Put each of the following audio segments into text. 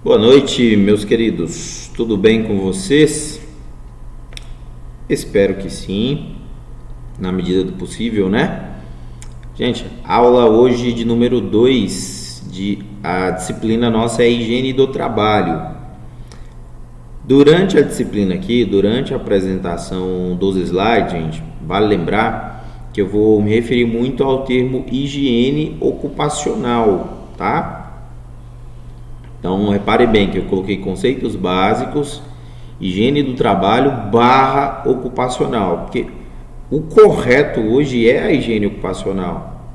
Boa noite, meus queridos. Tudo bem com vocês? Espero que sim, na medida do possível, né? Gente, aula hoje de número 2 a disciplina nossa é higiene do trabalho. Durante a disciplina aqui, durante a apresentação dos slides, gente, vale lembrar que eu vou me referir muito ao termo higiene ocupacional, tá? Então, repare bem que eu coloquei conceitos básicos, higiene do trabalho / ocupacional, porque o correto hoje é a higiene ocupacional.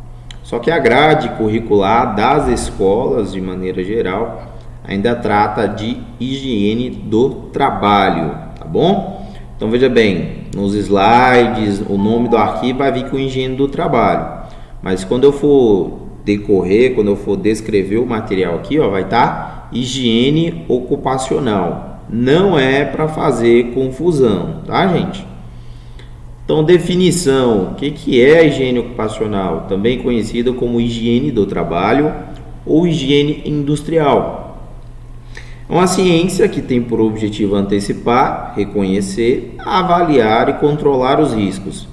Só que a grade curricular das escolas, de maneira geral, ainda trata de higiene do trabalho, tá bom? Então, veja bem, nos slides, o nome do arquivo vai vir com higiene do trabalho. Mas quando eu for decorrer, quando eu for descrever o material aqui, ó, vai estar higiene ocupacional. Não é para fazer confusão, tá, gente? Então, definição: o que é a higiene ocupacional? Também conhecida como higiene do trabalho ou higiene industrial. É uma ciência que tem por objetivo antecipar, reconhecer, avaliar e controlar os riscos.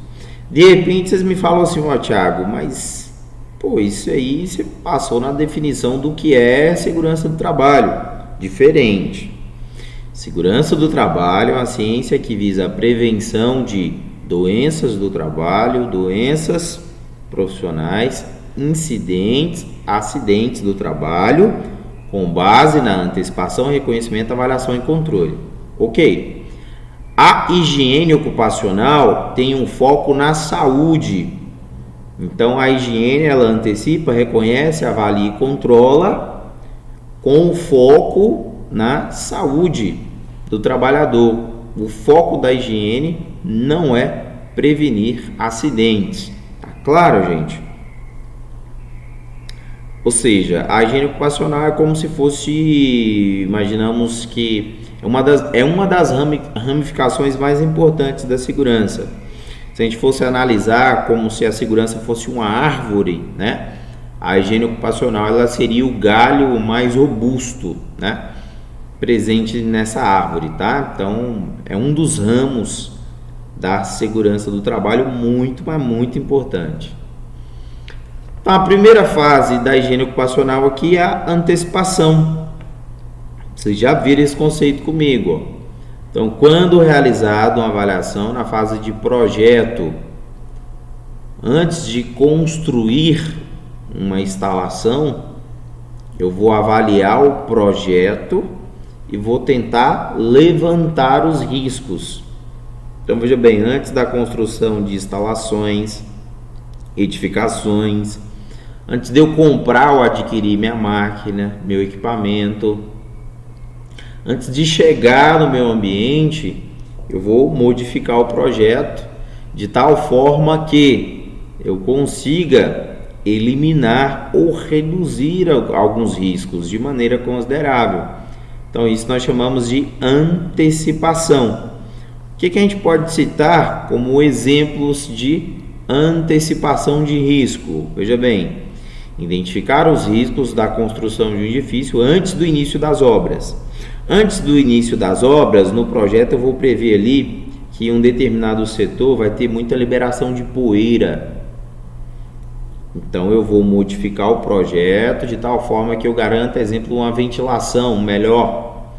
De repente vocês me falam assim: ó, Thiago, mas isso aí você passou na definição do que é segurança do trabalho. Diferente. Segurança do trabalho é uma ciência que visa a prevenção de doenças do trabalho, doenças profissionais, incidentes, acidentes do trabalho, com base na antecipação, reconhecimento, avaliação e controle. Ok. A higiene ocupacional tem um foco na saúde. Então, a higiene, ela antecipa, reconhece, avalia e controla com foco na saúde do trabalhador. O foco da higiene não é prevenir acidentes. Tá claro, gente? Ou seja, a higiene ocupacional é como se fosse, imaginamos que é uma das ramificações mais importantes da segurança. Se a gente fosse analisar como se a segurança fosse uma árvore, né? A higiene ocupacional, ela seria o galho mais robusto, né? Presente nessa árvore, tá? Então, é um dos ramos da segurança do trabalho muito, mas muito importante. Então, a primeira fase da higiene ocupacional aqui é a antecipação. Vocês já viram esse conceito comigo, ó. Então, quando realizado uma avaliação na fase de projeto, antes de construir uma instalação, eu vou avaliar o projeto e vou tentar levantar os riscos. Então, veja bem, antes da construção de instalações, edificações, antes de eu comprar ou adquirir minha máquina, meu equipamento, antes de chegar no meu ambiente, eu vou modificar o projeto de tal forma que eu consiga eliminar ou reduzir alguns riscos de maneira considerável. Então, isso nós chamamos de antecipação. O que a gente pode citar como exemplos de antecipação de risco? Veja bem, identificar os riscos da construção de um edifício antes do início das obras. Antes do início das obras, no projeto eu vou prever ali que um determinado setor vai ter muita liberação de poeira. Então eu vou modificar o projeto de tal forma que eu garanta, exemplo, uma ventilação melhor.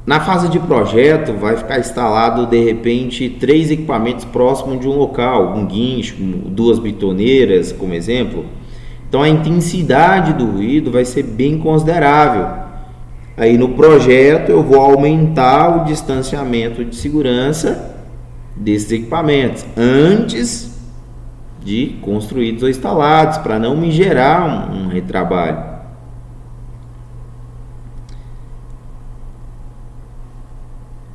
Na fase de projeto vai ficar instalado de repente 3 equipamentos próximos de um local, um guincho, 2 bitoneiras, como exemplo. Então a intensidade do ruído vai ser bem considerável. Aí no projeto eu vou aumentar o distanciamento de segurança desses equipamentos antes de construídos ou instalados, para não me gerar um retrabalho.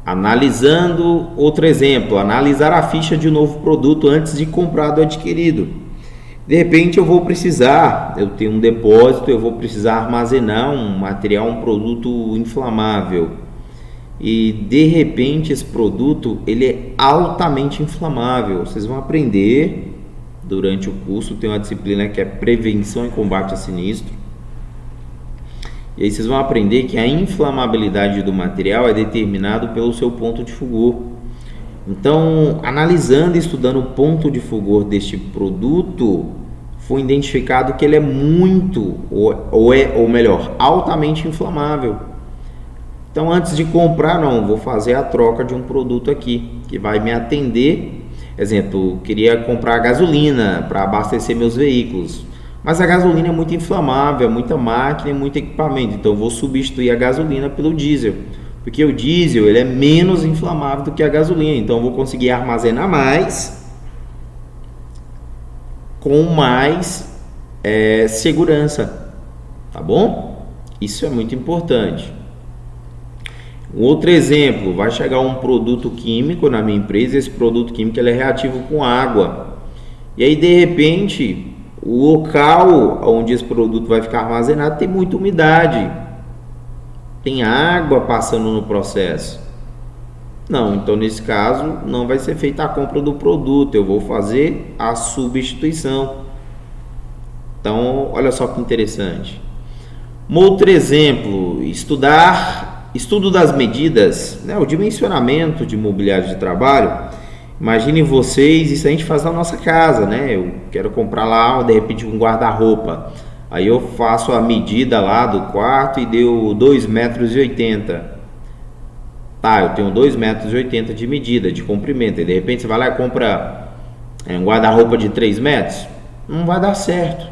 Analisando outro exemplo, analisar a ficha de um novo produto antes de comprar ou adquirido. De repente eu tenho um depósito, eu vou precisar armazenar um material, um produto inflamável. E de repente esse produto ele é altamente inflamável. Vocês vão aprender durante o curso, tem uma disciplina que é prevenção e combate a sinistro. E aí vocês vão aprender que a inflamabilidade do material é determinado pelo seu ponto de fulgor. Então, analisando e estudando o ponto de fulgor deste produto, foi identificado que ele é muito, ou melhor, altamente inflamável. Então, antes de comprar, não, vou fazer a troca de um produto aqui, que vai me atender. Exemplo, queria comprar gasolina para abastecer meus veículos, mas a gasolina é muito inflamável, é muita máquina e muito equipamento, então eu vou substituir a gasolina pelo diesel, porque o diesel ele é menos inflamável do que a gasolina, então eu vou conseguir armazenar mais, com mais segurança, tá bom? Isso é muito importante. Um outro exemplo, vai chegar um produto químico na minha empresa, esse produto químico ele é reativo com água, e aí de repente o local onde esse produto vai ficar armazenado tem muita umidade, tem água passando no processo. Não, então nesse caso não vai ser feita a compra do produto, eu vou fazer a substituição. Então olha só que interessante. Um outro exemplo, estudo das medidas, né, o dimensionamento de mobiliário de trabalho. Imaginem vocês, isso a gente faz na nossa casa, né? Eu quero comprar lá, de repente, um guarda-roupa. Aí eu faço a medida lá do quarto e deu 2,80 m. Tá, eu tenho 2,80 m de medida, de comprimento. E de repente você vai lá e compra um guarda-roupa de 3 metros. Não vai dar certo.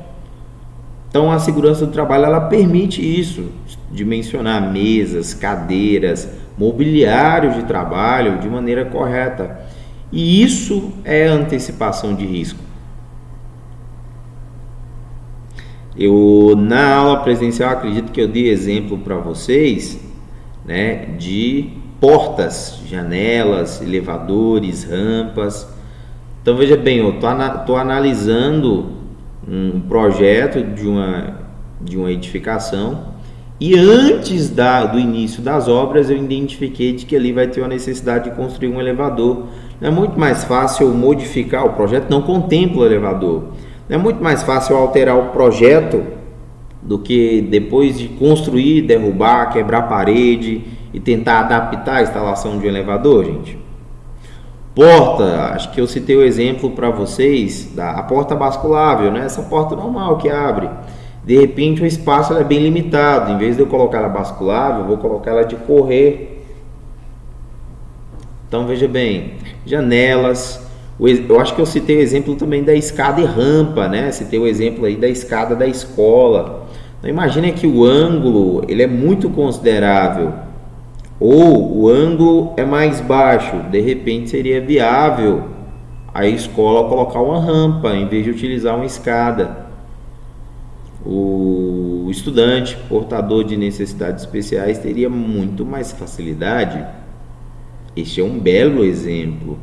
Então a segurança do trabalho, ela permite isso. Dimensionar mesas, cadeiras, mobiliário de trabalho de maneira correta. E isso é antecipação de risco. Eu, na aula presencial, acredito que eu dei exemplo para vocês, né, de portas, janelas, elevadores, rampas. Então veja bem, eu estou analisando um projeto de uma edificação, e antes do início das obras eu identifiquei de que ali vai ter uma necessidade de construir um elevador. Não é muito mais fácil eu modificar o projeto, não contempla o elevador. Não é muito mais fácil eu alterar o projeto do que depois de construir, derrubar, quebrar a parede e tentar adaptar a instalação de um elevador, gente. Porta, acho que eu citei o exemplo para vocês da porta basculável, né? Essa porta normal que abre. De repente o espaço é bem limitado. Em vez de eu colocar ela basculável, eu vou colocar ela de correr. Então veja bem, janelas. Eu acho que eu citei o exemplo também da escada e rampa, né? Citei o exemplo aí da escada da escola. Então imagine que o ângulo ele é muito considerável, ou o ângulo é mais baixo. De repente seria viável a escola colocar uma rampa em vez de utilizar uma escada. O estudante portador de necessidades especiais teria muito mais facilidade. Este é um belo exemplo.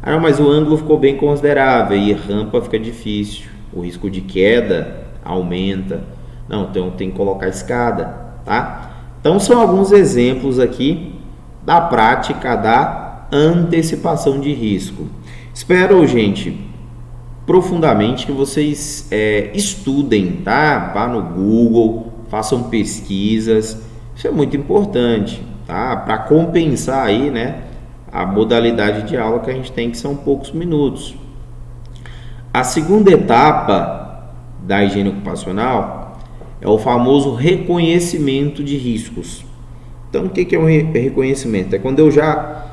Ah, não, mas o ângulo ficou bem considerável e rampa fica difícil, o risco de queda aumenta. Não, então tem que colocar escada, tá? Então são alguns exemplos aqui da prática da antecipação de risco. Espero, gente, profundamente que vocês estudem, tá? Vá no Google, façam pesquisas, isso é muito importante, tá? Para compensar aí, né, a modalidade de aula que a gente tem, que são poucos minutos. A segunda etapa da higiene ocupacional é o famoso reconhecimento de riscos. Então, o que é um reconhecimento? É quando eu já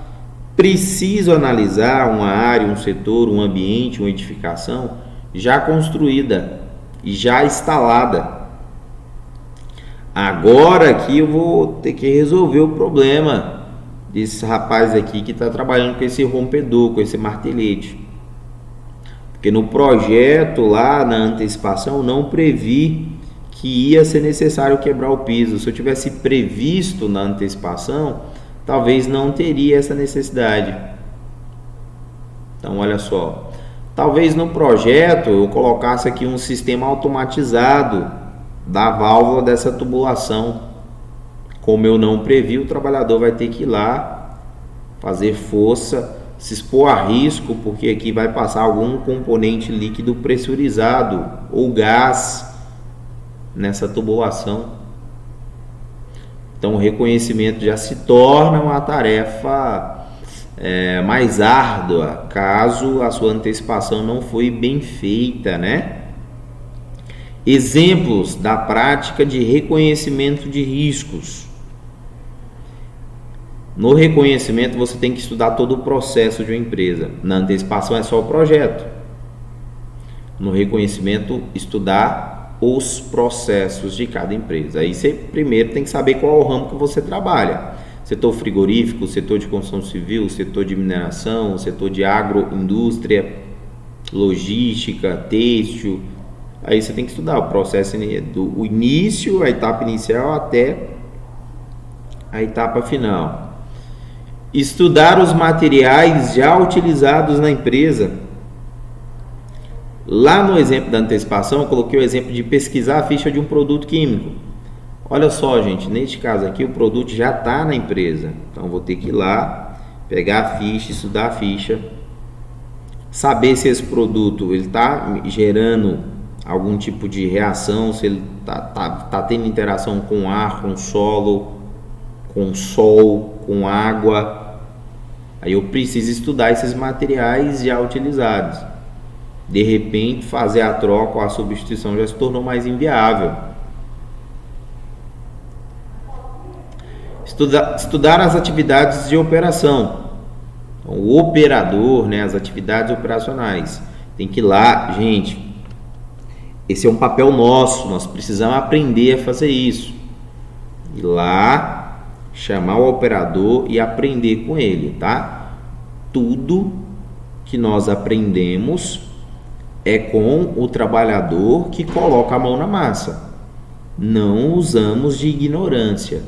preciso analisar uma área, um setor, um ambiente, uma edificação já construída e já instalada. Agora aqui eu vou ter que resolver o problema desse rapaz aqui que está trabalhando com esse rompedor, com esse martelete. Porque no projeto lá, na antecipação, não previ que ia ser necessário quebrar o piso. Se eu tivesse previsto na antecipação, talvez não teria essa necessidade. Então olha só, talvez no projeto eu colocasse aqui um sistema automatizado da válvula dessa tubulação. Como eu não previ, o trabalhador vai ter que ir lá fazer força, se expor a risco, porque aqui vai passar algum componente líquido pressurizado ou gás nessa tubulação. Então o reconhecimento já se torna uma tarefa mais árdua, caso a sua antecipação não foi bem feita, né? Exemplos da prática de reconhecimento de riscos. No reconhecimento você tem que estudar todo o processo de uma empresa. Na antecipação é só o projeto. No reconhecimento, estudar os processos de cada empresa. Aí você primeiro tem que saber qual é o ramo que você trabalha. Setor frigorífico, setor de construção civil, setor de mineração, setor de agroindústria, logística, têxtil. Aí você tem que estudar o processo do início, a etapa inicial até a etapa final. Estudar os materiais já utilizados na empresa. Lá no exemplo da antecipação, eu coloquei o exemplo de pesquisar a ficha de um produto químico. Olha só, gente, neste caso aqui o produto já está na empresa. Então vou ter que ir lá, pegar a ficha, estudar a ficha, saber se esse produto está gerando algum tipo de reação, se ele tá tendo interação com ar, com solo, com sol, com água. Aí eu preciso estudar esses materiais já utilizados. De repente, fazer a troca ou a substituição já se tornou mais inviável. Estudar as atividades de operação. Então, o operador, né, as atividades operacionais. Tem que ir lá, gente. Esse é um papel nosso. Nós precisamos aprender a fazer isso. Ir lá, chamar o operador e aprender com ele, tá? Tudo que nós aprendemos é com o trabalhador que coloca a mão na massa. Não usamos de ignorância.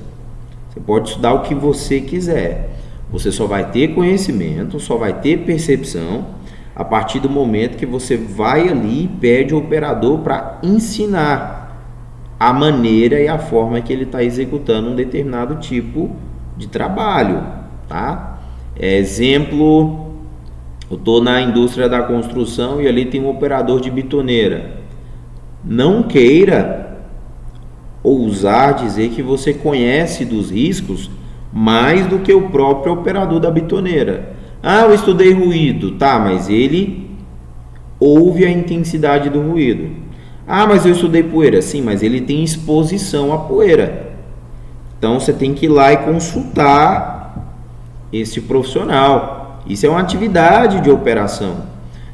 Você pode estudar o que você quiser. Você só vai ter conhecimento, só vai ter percepção a partir do momento que você vai ali e pede o operador para ensinar a maneira e a forma que ele está executando um determinado tipo de trabalho, tá? Exemplo, eu estou na indústria da construção e ali tem um operador de bitoneira. Não queira ousar dizer que você conhece dos riscos mais do que o próprio operador da bitoneira. Ah, eu estudei ruído, tá, mas ele ouve a intensidade do ruído. Ah, mas eu estudei poeira, sim, mas ele tem exposição à poeira. Então você tem que ir lá e consultar esse profissional. Isso é uma atividade de operação.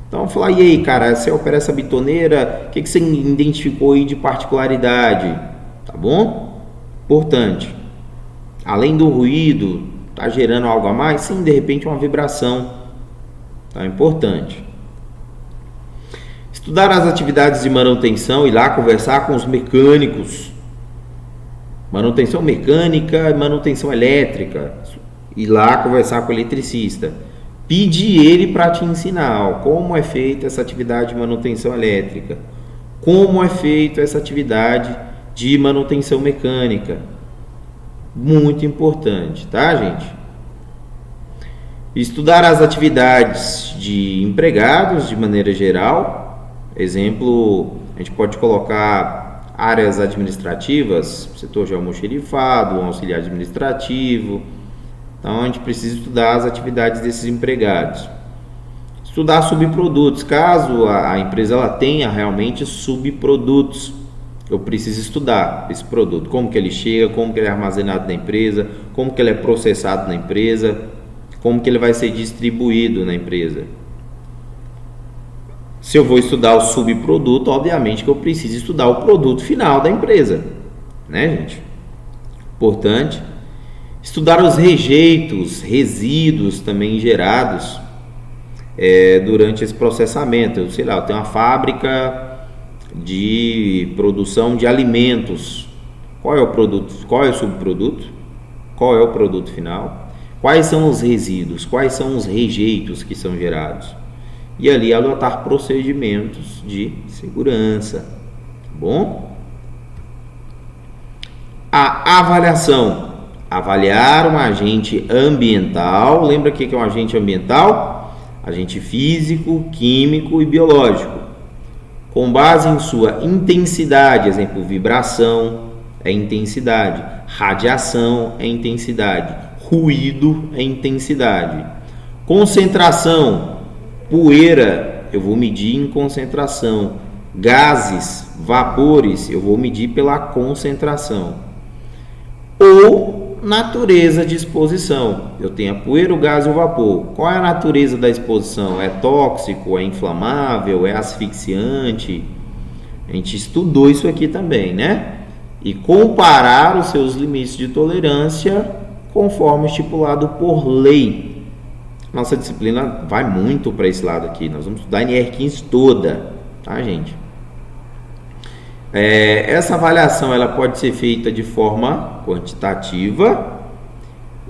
Então eu falar, e aí, cara, você opera essa bitoneira, o que você identificou aí de particularidade? Tá bom? Importante. Além do ruído, tá gerando algo a mais? Sim, de repente uma vibração. Tá importante. Estudar as atividades de manutenção e lá conversar com os mecânicos. Manutenção mecânica e manutenção elétrica. Ir lá conversar com o eletricista. Pedir ele para te ensinar como é feita essa atividade de manutenção elétrica. Como é feita essa atividade de manutenção mecânica. Muito importante, tá, gente? Estudar as atividades de empregados de maneira geral. Exemplo, a gente pode colocar áreas administrativas, setor de almoxerifado, um auxiliar administrativo. Então a gente precisa estudar as atividades desses empregados. Estudar subprodutos, caso a empresa ela tenha realmente subprodutos. Eu preciso estudar esse produto, como que ele chega, como que ele é armazenado na empresa, como que ele é processado na empresa, como que ele vai ser distribuído na empresa. Se eu vou estudar o subproduto, obviamente que eu preciso estudar o produto final da empresa, né, gente? Importante. Estudar os rejeitos, resíduos também gerados durante esse processamento. Eu sei lá, eu tenho uma fábrica de produção de alimentos. Qual é o produto? Qual é o subproduto? Qual é o produto final? Quais são os resíduos? Quais são os rejeitos que são gerados? E ali adotar procedimentos de segurança. Tá bom? A avaliação. Avaliar um agente ambiental. Lembra o que é um agente ambiental? Agente físico, químico e biológico. Com base em sua intensidade, exemplo, vibração, é intensidade. Radiação é intensidade. Ruído é intensidade. Concentração, poeira, eu vou medir em concentração. Gases, vapores, eu vou medir pela concentração. Ou natureza de exposição. Eu tenho a poeira, o gás e o vapor. Qual é a natureza da exposição? É tóxico, é inflamável, é asfixiante? A gente estudou isso aqui também, né? E comparar os seus limites de tolerância conforme estipulado por lei. Nossa disciplina vai muito para esse lado aqui. Nós vamos estudar a NR15 toda, tá, gente? Essa avaliação ela pode ser feita de forma quantitativa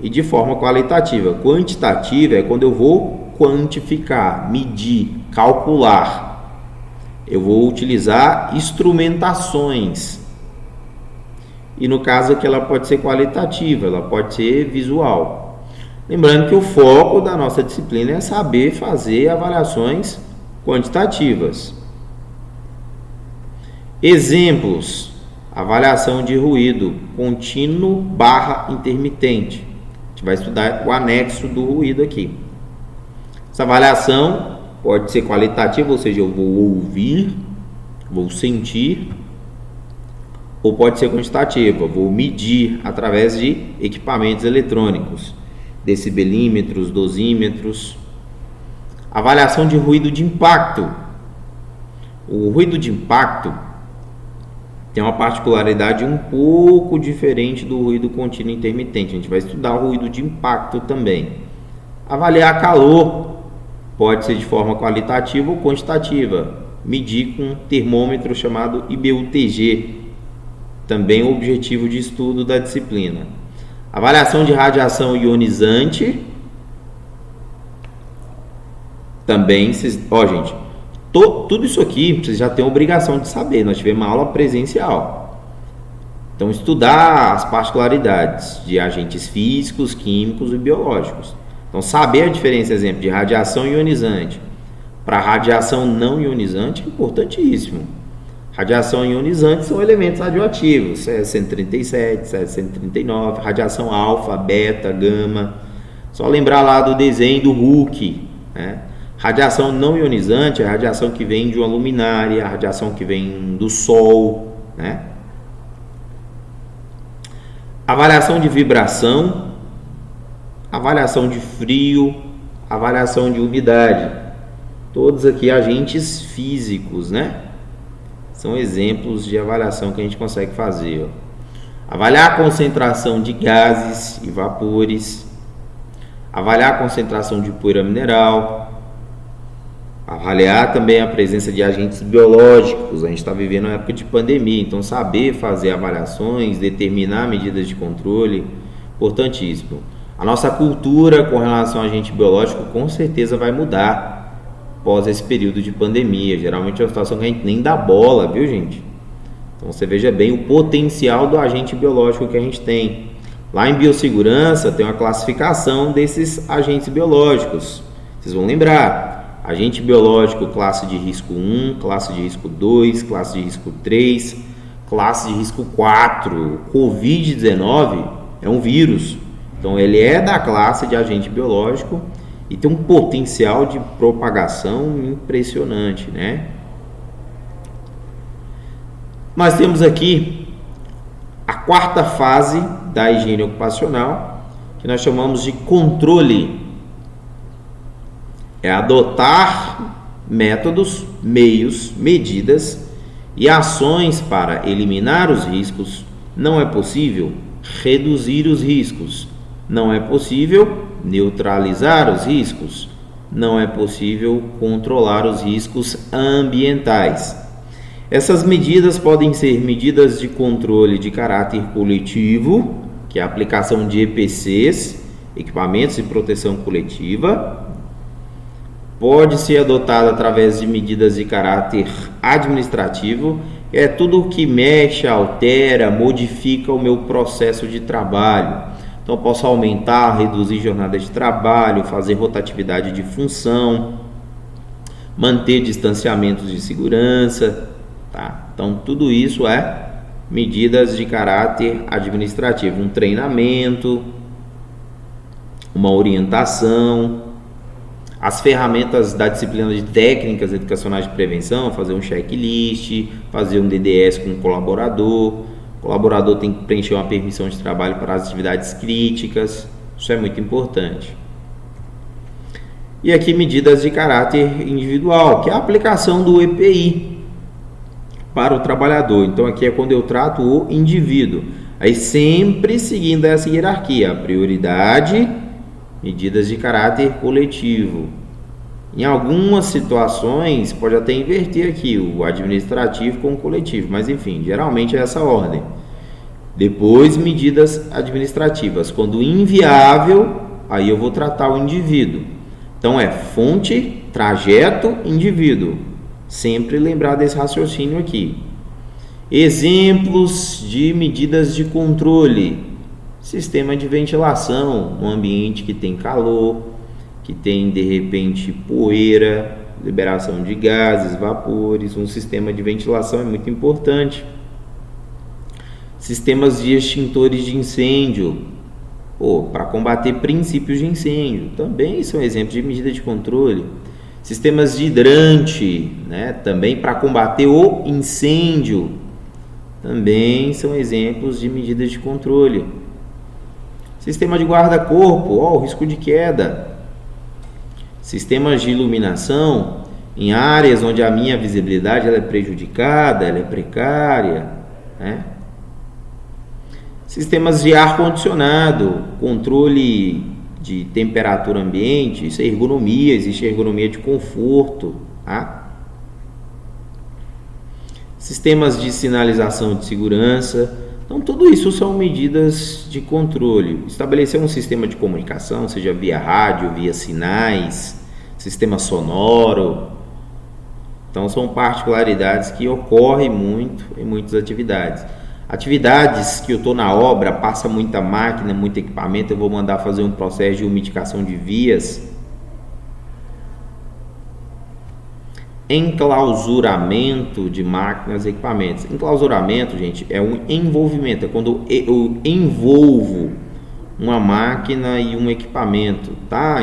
e de forma qualitativa. Quantitativa é quando eu vou quantificar, medir, calcular. Eu vou utilizar instrumentações. E no caso aqui ela pode ser qualitativa, ela pode ser visual. Lembrando que o foco da nossa disciplina é saber fazer avaliações quantitativas. Exemplos: avaliação de ruído contínuo / intermitente. A gente vai estudar o anexo do ruído aqui. Essa avaliação pode ser qualitativa, ou seja, eu vou ouvir, vou sentir, ou pode ser quantitativa, vou medir através de equipamentos eletrônicos, decibelímetros, dosímetros. Avaliação de ruído de impacto. O ruído de impacto tem uma particularidade um pouco diferente do ruído contínuo intermitente. A gente vai estudar o ruído de impacto também. Avaliar calor pode ser de forma qualitativa ou quantitativa. Medir com um termômetro chamado IBUTG, também o objetivo de estudo da disciplina. Avaliação de radiação ionizante. Também, gente, tudo isso aqui vocês já têm a obrigação de saber. Nós tivemos uma aula presencial. Então, estudar as particularidades de agentes físicos, químicos e biológicos. Então, saber a diferença, exemplo, de radiação ionizante para radiação não ionizante é importantíssimo. Radiação ionizante são elementos radioativos, Césio-137, Césio-139, radiação alfa, beta, gama. Só lembrar lá do desenho do Hooke, né? Radiação não ionizante é a radiação que vem de uma luminária, a radiação que vem do Sol, né? Avaliação de vibração, avaliação de frio, avaliação de umidade. Todos aqui agentes físicos, né? São exemplos de avaliação que a gente consegue fazer. Avaliar a concentração de gases e vapores, avaliar a concentração de poeira mineral, avaliar também a presença de agentes biológicos. A gente está vivendo uma época de pandemia, então saber fazer avaliações, determinar medidas de controle, importantíssimo. A nossa cultura com relação a agente biológico com certeza vai mudar após esse período de pandemia. Geralmente é uma situação que a gente nem dá bola, viu, gente? Então você veja bem o potencial do agente biológico que a gente tem. Lá em biossegurança tem uma classificação desses agentes biológicos. Vocês vão lembrar: agente biológico classe de risco 1, classe de risco 2, classe de risco 3, classe de risco 4. O Covid-19 é um vírus, então ele é da classe de agente biológico e tem um potencial de propagação impressionante, né? Nós temos aqui a quarta fase da higiene ocupacional, que nós chamamos de controle. É adotar métodos, meios, medidas e ações para eliminar os riscos. Não é possível reduzir os riscos. Não é possível neutralizar os riscos. Não é possível controlar os riscos ambientais. Essas medidas podem ser medidas de controle de caráter coletivo, que é a aplicação de EPCs, equipamentos de proteção coletiva. Pode ser adotada através de medidas de caráter administrativo, é tudo o que mexe, altera, modifica o meu processo de trabalho. Então, eu posso aumentar, reduzir jornada de trabalho, fazer rotatividade de função, manter distanciamentos de segurança, tá? Então, tudo isso é medidas de caráter administrativo, um treinamento, uma orientação, as ferramentas da disciplina de técnicas educacionais de prevenção, fazer um checklist, fazer um DDS com o colaborador tem que preencher uma permissão de trabalho para as atividades críticas, isso é muito importante. E aqui medidas de caráter individual, que é a aplicação do EPI para o trabalhador. Então aqui é quando eu trato o indivíduo, aí sempre seguindo essa hierarquia, a prioridade, medidas de caráter coletivo. Em algumas situações pode até inverter aqui o administrativo com o coletivo, mas enfim, geralmente é essa ordem. Depois medidas administrativas, quando inviável, aí eu vou tratar o indivíduo. Então é fonte, trajeto, indivíduo. Sempre lembrar desse raciocínio aqui. Exemplos de medidas de controle: sistema de ventilação, um ambiente que tem calor, que tem de repente poeira, liberação de gases, vapores. Um sistema de ventilação é muito importante. Sistemas de extintores de incêndio, para combater princípios de incêndio, também são exemplos de medida de controle. Sistemas de hidrante, também para combater o incêndio, também são exemplos de medidas de controle. Sistema de guarda-corpo, o risco de queda. Sistemas de iluminação em áreas onde a minha visibilidade ela é prejudicada, ela é precária, Sistemas de ar-condicionado, controle de temperatura ambiente, isso é ergonomia, existe ergonomia de conforto, Sistemas de sinalização de segurança. Então, tudo isso são medidas de controle. Estabelecer um sistema de comunicação, seja via rádio, via sinais, sistema sonoro. Então, são particularidades que ocorrem muito em muitas atividades. Atividades que eu estou na obra, passa muita máquina, muito equipamento, eu vou mandar fazer um processo de umidificação de vias. Enclausuramento de máquinas e equipamentos. Enclausuramento, gente, é um envolvimento, é quando eu envolvo uma máquina e um equipamento, tá?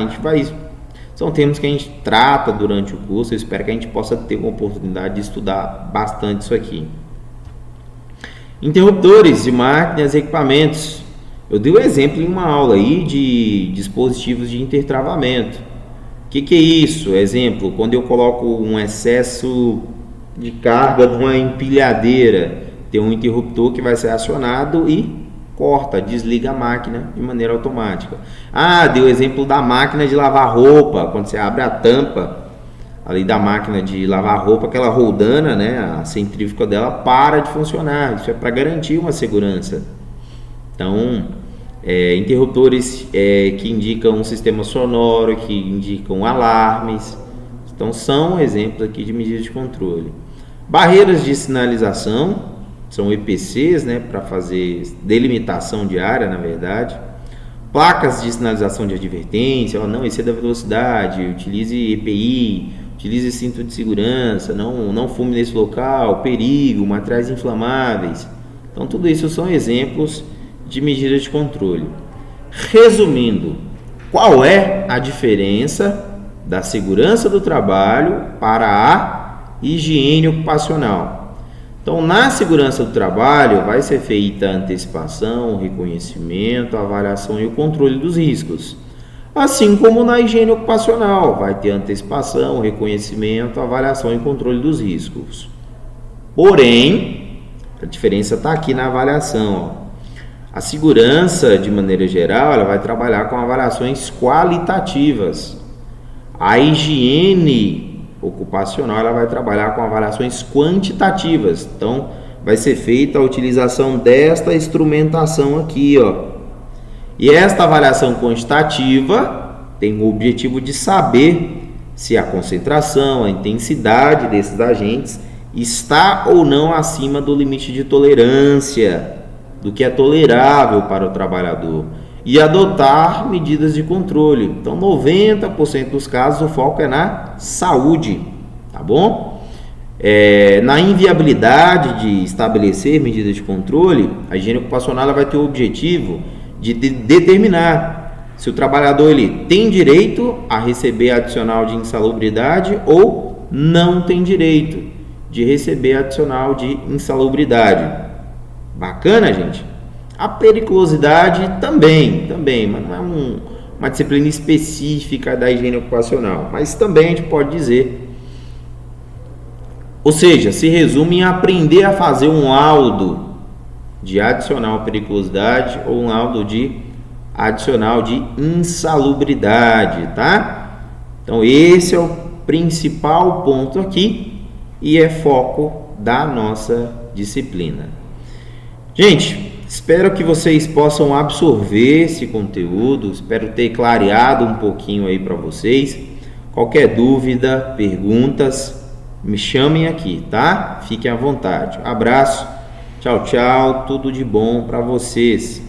São termos que a gente trata durante o curso, eu espero que a gente possa ter uma oportunidade de estudar bastante isso aqui. Interruptores de máquinas e equipamentos. Eu dei um exemplo em uma aula aí de dispositivos de intertravamento. O que é isso? Exemplo, quando eu coloco um excesso de carga numa empilhadeira, tem um interruptor que vai ser acionado e corta, desliga a máquina de maneira automática. Dei o exemplo da máquina de lavar roupa. Quando você abre a tampa ali da máquina de lavar roupa, aquela roldana, a centrífuga dela para de funcionar. Isso é para garantir uma segurança. Então, interruptores que indicam um sistema sonoro, que indicam alarmes. Então, são exemplos aqui de medidas de controle. Barreiras de sinalização, são EPCs, para fazer delimitação de área, na verdade. Placas de sinalização de advertência, não exceda a velocidade, utilize EPI, utilize cinto de segurança, não fume nesse local, perigo, materiais inflamáveis. Então, tudo isso são exemplos de medidas de controle. Resumindo, qual é a diferença da segurança do trabalho para a higiene ocupacional? Então, na segurança do trabalho, vai ser feita a antecipação, o reconhecimento, a avaliação e o controle dos riscos. Assim como na higiene ocupacional, vai ter antecipação, reconhecimento, avaliação e controle dos riscos. Porém, a diferença está aqui na avaliação. A segurança, de maneira geral, ela vai trabalhar com avaliações qualitativas. A higiene ocupacional, ela vai trabalhar com avaliações quantitativas. Então, vai ser feita a utilização desta instrumentação aqui, E esta avaliação quantitativa tem o objetivo de saber se a concentração, a intensidade desses agentes está ou não acima do limite de tolerância, do que é tolerável para o trabalhador, e adotar medidas de controle. Então, 90% dos casos o foco é na saúde, tá bom? Na inviabilidade de estabelecer medidas de controle, a higiene ocupacional ela vai ter o objetivo de determinar se o trabalhador ele tem direito a receber adicional de insalubridade ou não tem direito de receber adicional de insalubridade. Bacana, gente? A periculosidade também, mas não é uma disciplina específica da higiene ocupacional, mas também a gente pode dizer, ou seja, se resume em aprender a fazer um laudo de adicional periculosidade ou um laudo de adicional de insalubridade, tá? Então esse é o principal ponto aqui e é foco da nossa disciplina. Gente, espero que vocês possam absorver esse conteúdo, espero ter clareado um pouquinho aí para vocês. Qualquer dúvida, perguntas, me chamem aqui, tá? Fiquem à vontade. Abraço, tchau, tudo de bom para vocês.